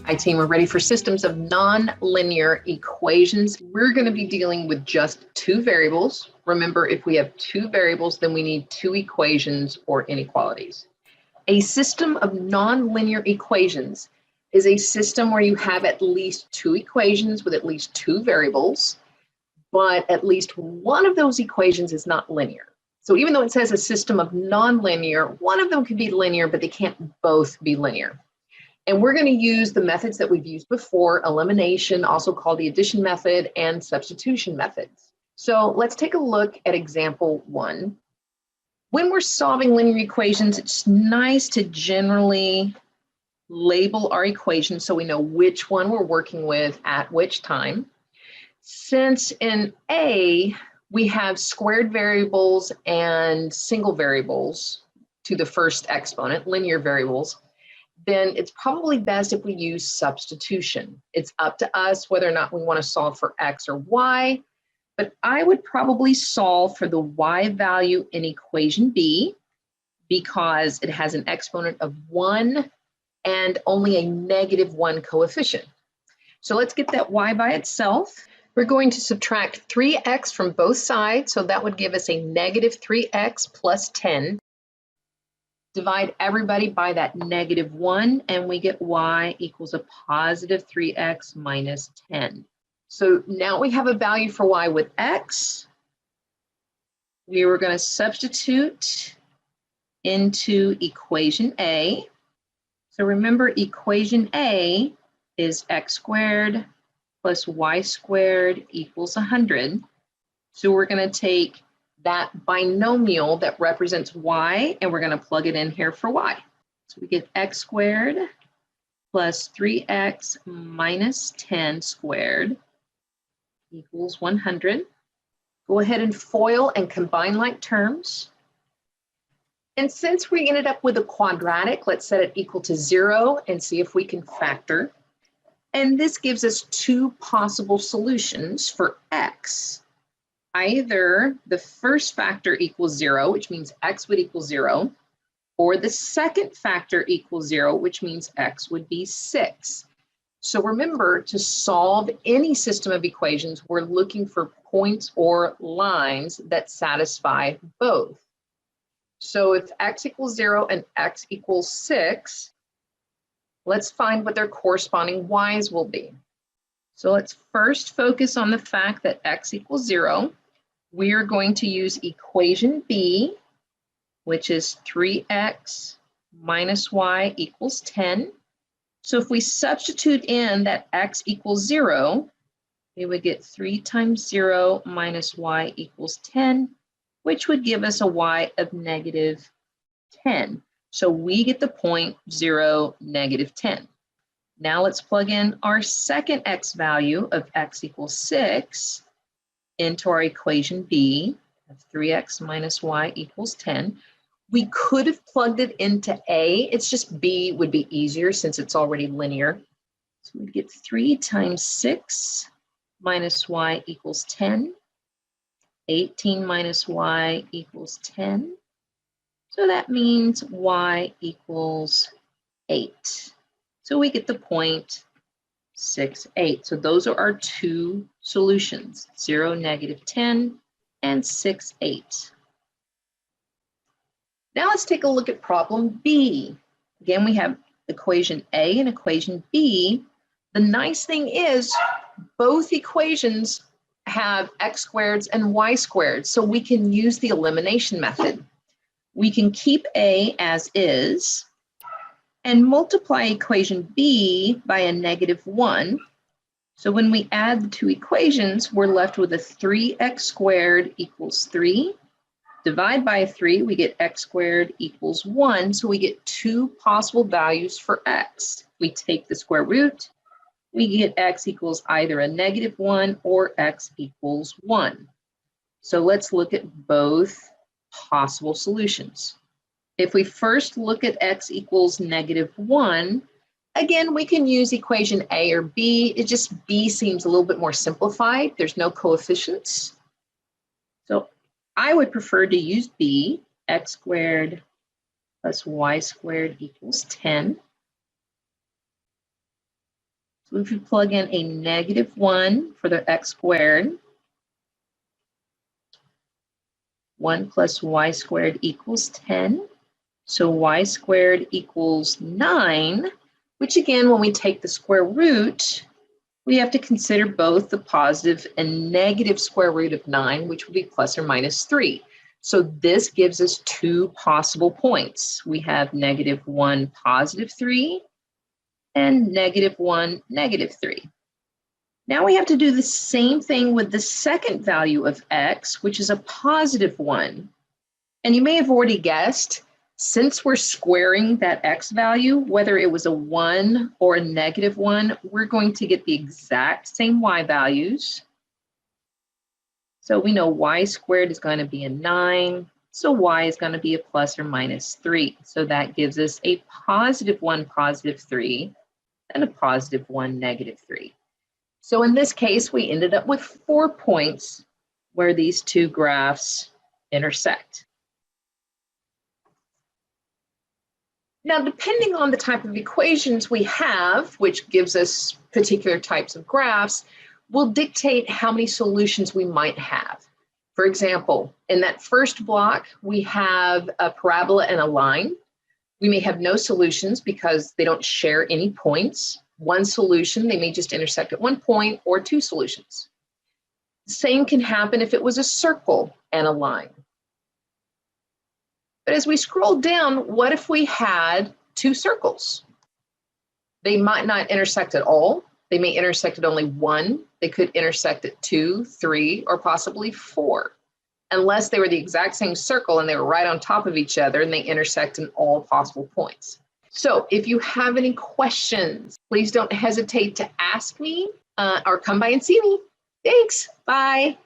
Hi team, we're ready for systems of nonlinear equations. We're going to be dealing with just two variables. Remember, if we have two variables, then we need two equations or inequalities. A system of nonlinear equations is a system where you have at least two equations with at least two variables, but at least one of those equations is not linear. So even though it says a system of nonlinear, one of them can be linear, but they can't both be linear. And we're going to use the methods that we've used before, elimination, also called the addition method, and substitution methods. So let's take a look at example 1. When we're solving linear equations, it's nice to generally label our equations so we know which one we're working with at which time. Since in A, we have squared variables and single variables to the first exponent, linear variables, then it's probably best if we use substitution. It's up to us whether or not we want to solve for x or y, but I would probably solve for the y value in equation B because it has an exponent of 1 and only a -1 coefficient. So let's get that y by itself. We're going to subtract 3x from both sides, so that would give us a -3x plus 10. Divide everybody by that -1, and we get y equals a +3x minus 10. So now we have a value for y with x. We were going to substitute into equation A. So remember, equation A is x squared plus y squared equals 100. So we're going to take that binomial that represents y, and we're going to plug it in here for y. So we get x squared plus 3x minus 10 squared equals 100. Go ahead and FOIL and combine like terms. And since we ended up with a quadratic, let's set it equal to 0 and see if we can factor. And this gives us two possible solutions for x. Either the first factor equals 0, which means x would equal 0, or the second factor equals 0, which means x would be 6. So remember, to solve any system of equations, we're looking for points or lines that satisfy both. So if x equals 0 and x equals 6, let's find what their corresponding y's will be. So let's first focus on the fact that x equals 0. We are going to use equation B, which is 3x minus y equals 10. So if we substitute in that x equals 0, we would get 3 times 0 minus y equals 10, which would give us a y of -10. So we get the point 0, -10. Now let's plug in our second x value of x equals 6 into our equation B of 3x minus y equals 10. We could have plugged it into A. It's just B would be easier since it's already linear. So we get 3 times 6 minus y equals 10. 18 minus y equals 10. So that means y equals 8. So we get the point 6, 8. So those are our two solutions, 0, -10, and 6, 8. Now let's take a look at problem B. Again, we have equation A and equation B. The nice thing is both equations have x squareds and y squared, so we can use the elimination method. We can keep A as is and multiply equation B by a -1. So when we add the two equations, we're left with a 3x squared equals 3. Divide by 3, we get x squared equals 1. So we get two possible values for x. We take the square root, we get x equals either a -1 or x equals 1. So let's look at both possible solutions. If we first look at x equals -1, again, we can use equation A or B. It just B seems a little bit more simplified. There's no coefficients. So I would prefer to use B, x squared plus y squared equals 10. So if you plug in a -1 for the x squared, 1 plus y squared equals 10. So y squared equals 9, which again, when we take the square root, we have to consider both the positive and negative square root of 9, which would be plus or minus 3. So this gives us two possible points. We have -1, positive 3, and -1, negative 3. Now we have to do the same thing with the second value of x, which is a positive 1. And you may have already guessed, since we're squaring that x value, whether it was a 1 or a -1, we're going to get the exact same y values. So we know y squared is going to be a 9, so y is going to be a plus or minus 3. So that gives us a +1, positive 3, and a +1, negative 3. So in this case, we ended up with 4 points where these two graphs intersect. Now, depending on the type of equations we have, which gives us particular types of graphs, will dictate how many solutions we might have. For example, in that first block, we have a parabola and a line. We may have no solutions because they don't share any points. One solution, they may just intersect at one point, or two solutions. The same can happen if it was a circle and a line. But as we scroll down, what if we had two circles? They might not intersect at all. They may intersect at only one. They could intersect at 2, 3, or possibly 4, unless they were the exact same circle and they were right on top of each other and they intersect in all possible points. So if you have any questions, please don't hesitate to ask me or come by and see me. Thanks. Bye.